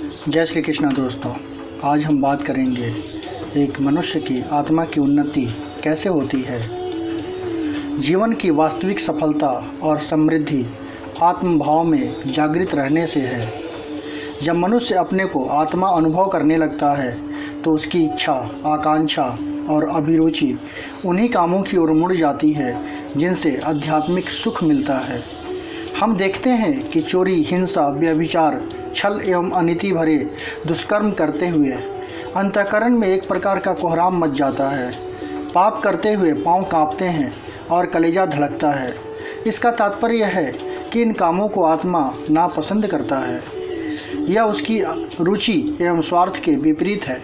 जय श्री कृष्णा दोस्तों। आज हम बात करेंगे एक मनुष्य की आत्मा की उन्नति कैसे होती है। जीवन की वास्तविक सफलता और समृद्धि आत्मभाव में जागृत रहने से है। जब मनुष्य अपने को आत्मा अनुभव करने लगता है तो उसकी इच्छा, आकांक्षा और अभिरुचि उन्हीं कामों की ओर मुड़ जाती है जिनसे आध्यात्मिक सुख मिलता है। हम देखते हैं कि चोरी, हिंसा, व्यभिचार, छल एवं अनीति भरे दुष्कर्म करते हुए अंतःकरण में एक प्रकार का कोहराम मच जाता है। पाप करते हुए पांव कांपते हैं और कलेजा धड़कता है। इसका तात्पर्य है कि इन कामों को आत्मा नापसंद करता है। यह उसकी रुचि एवं स्वार्थ के विपरीत है।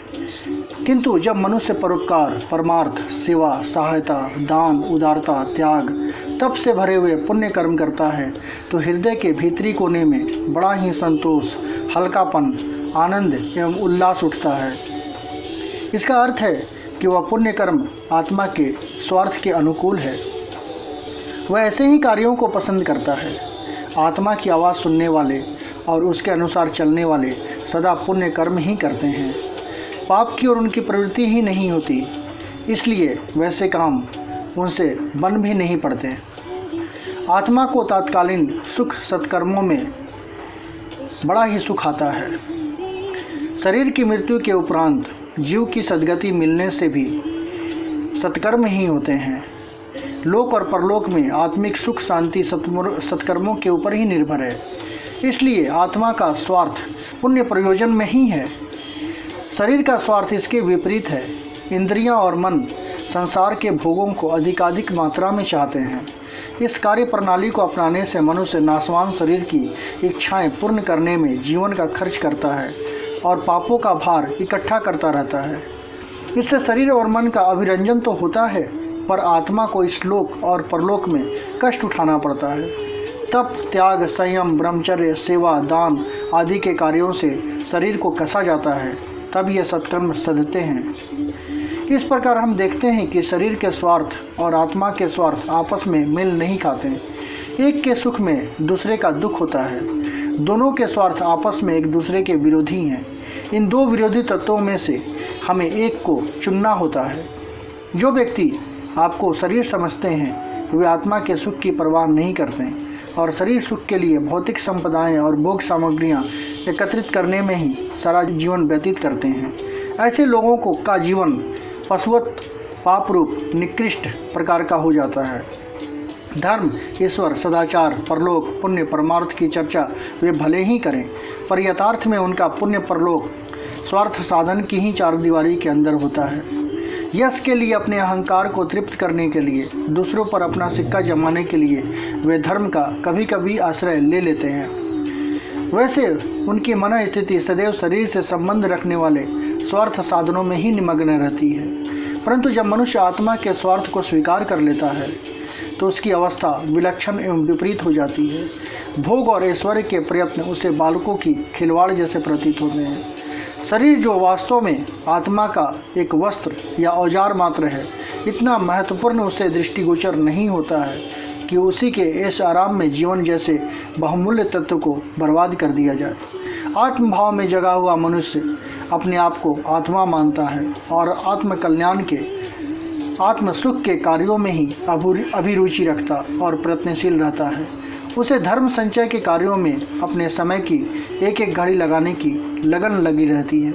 किंतु जब मनुष्य परोपकार, परमार्थ, सेवा, सहायता, दान, उदारता, त्याग, तप से भरे हुए पुण्य कर्म करता है तो हृदय के भीतरी कोने में बड़ा ही संतोष, हल्कापन, आनंद एवं उल्लास उठता है। इसका अर्थ है कि वह पुण्य कर्म आत्मा के स्वार्थ के अनुकूल है। वह ऐसे ही कार्यों को पसंद करता है। आत्मा की आवाज़ सुनने वाले और उसके अनुसार चलने वाले सदा पुण्य कर्म ही करते हैं। पाप की ओर उनकी प्रवृत्ति ही नहीं होती, इसलिए वैसे काम उनसे बन भी नहीं पड़ते। आत्मा को तात्कालीन सुख सत्कर्मों में बड़ा ही सुख आता है। शरीर की मृत्यु के उपरांत जीव की सद्गति मिलने से भी सत्कर्म ही होते हैं। लोक और परलोक में आत्मिक सुख शांति सत्कर्मों के ऊपर ही निर्भर है। इसलिए आत्मा का स्वार्थ पुण्य प्रयोजन में ही है। शरीर का स्वार्थ इसके विपरीत है। इंद्रियां और मन संसार के भोगों को अधिकाधिक मात्रा में चाहते हैं। इस कार्य प्रणाली को अपनाने से मनुष्य नाशवान शरीर की इच्छाएं पूर्ण करने में जीवन का खर्च करता है और पापों का भार इकट्ठा करता रहता है। इससे शरीर और मन का अभिरंजन तो होता है, पर आत्मा को इस लोक और परलोक में कष्ट उठाना पड़ता है। तप, त्याग, संयम, ब्रह्मचर्य, सेवा, दान आदि के कार्यों से शरीर को कसा जाता है, तब ये सत्कर्म सधते हैं। इस प्रकार हम देखते हैं कि शरीर के स्वार्थ और आत्मा के स्वार्थ आपस में मेल नहीं खाते। एक के सुख में दूसरे का दुख होता है। दोनों के स्वार्थ आपस में एक दूसरे के विरोधी हैं। इन दो विरोधी तत्वों में से हमें एक को चुनना होता है। जो व्यक्ति आपको शरीर समझते हैं वे आत्मा के सुख की परवाह नहीं करते और शरीर सुख के लिए भौतिक संपदाएं और भोग सामग्रियां एकत्रित करने में ही सारा जीवन व्यतीत करते हैं। ऐसे लोगों का जीवन पशुवत, पाप रूप, निकृष्ट प्रकार का हो जाता है। धर्म, ईश्वर, सदाचार, परलोक, पुण्य, परमार्थ की चर्चा वे भले ही करें, पर यथार्थ में उनका पुण्य परलोक स्वार्थ साधन की ही चार दीवारी के अंदर होता है। यश के लिए, अपने अहंकार को तृप्त करने के लिए, दूसरों पर अपना सिक्का जमाने के लिए वे धर्म का कभी कभी आश्रय ले लेते हैं। वैसे उनकी मन स्थिति सदैव शरीर से संबंध रखने वाले स्वार्थ साधनों में ही निमग्न रहती है। परंतु जब मनुष्य आत्मा के स्वार्थ को स्वीकार कर लेता है तो उसकी अवस्था विलक्षण एवं विपरीत हो जाती है। भोग और ऐश्वर्य के प्रयत्न उसे बालकों की खिलवाड़ जैसे प्रतीत होते हैं। शरीर जो वास्तव में आत्मा का एक वस्त्र या औजार मात्र है, इतना महत्वपूर्ण उसे दृष्टिगोचर नहीं होता है कि उसी के ऐश आराम में जीवन जैसे बहुमूल्य तत्व को बर्बाद कर दिया जाए। आत्मभाव में जगा हुआ मनुष्य अपने आप को आत्मा मानता है और आत्म कल्याण के, आत्म सुख के कार्यों में ही अभिरुचि रखता और प्रयत्नशील रहता है। उसे धर्म संचय के कार्यों में अपने समय की एक एक घड़ी लगाने की लगन लगी रहती है।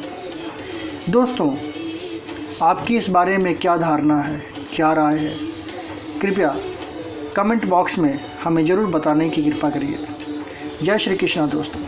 दोस्तों, आपकी इस बारे में क्या धारणा है, क्या राय है? कृपया कमेंट बॉक्स में हमें ज़रूर बताने की कृपा करिए। जय श्री कृष्णा दोस्तों।